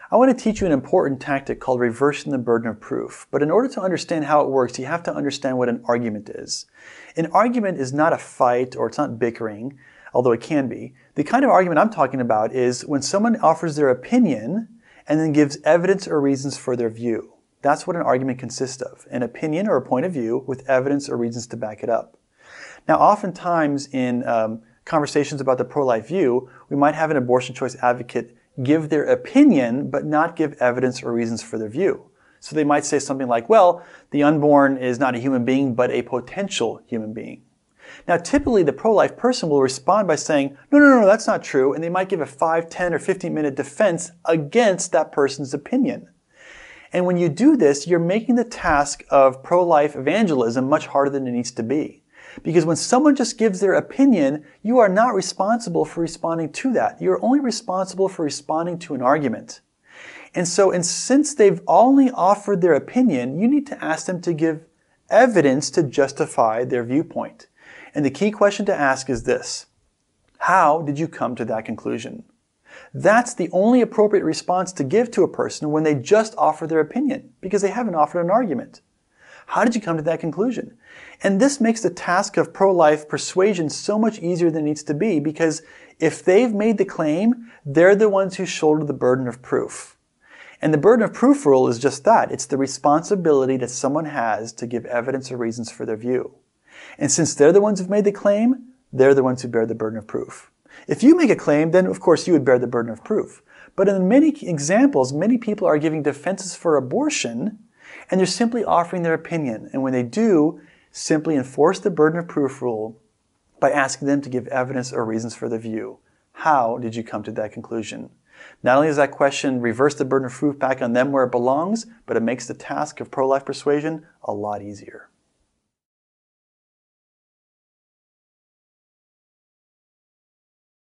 I want to teach you an important tactic called reversing the burden of proof. But in order to understand how it works, you have to understand what an argument is. An argument is not a fight, or it's not bickering, although it can be. The kind of argument I'm talking about is when someone offers their opinion and then gives evidence or reasons for their view. That's what an argument consists of, an opinion or a point of view with evidence or reasons to back it up. Now, oftentimes in conversations about the pro-life view, we might have an abortion choice advocate give their opinion but not give evidence or reasons for their view. So they might say something like, well, the unborn is not a human being but a potential human being. Now, typically the pro-life person will respond by saying, no, that's not true, and they might give a 5, 10, or 15-minute defense against that person's opinion. And when you do this, you're making the task of pro-life evangelism much harder than it needs to be. Because when someone just gives their opinion, you are not responsible for responding to that. You're only responsible for responding to an argument. And so, since they've only offered their opinion, you need to ask them to give evidence to justify their viewpoint. And the key question to ask is this: how did you come to that conclusion? That's the only appropriate response to give to a person when they just offer their opinion, because they haven't offered an argument. How did you come to that conclusion? And this makes the task of pro-life persuasion so much easier than it needs to be, because if they've made the claim, they're the ones who shoulder the burden of proof. And the burden of proof rule is just that. It's the responsibility that someone has to give evidence or reasons for their view. And since they're the ones who've made the claim, they're the ones who bear the burden of proof. If you make a claim, then of course you would bear the burden of proof. But in many examples, many people are giving defenses for abortion, and they're simply offering their opinion. And when they do, simply enforce the burden of proof rule by asking them to give evidence or reasons for their view. How did you come to that conclusion? Not only does that question reverse the burden of proof back on them where it belongs, but it makes the task of pro-life persuasion a lot easier.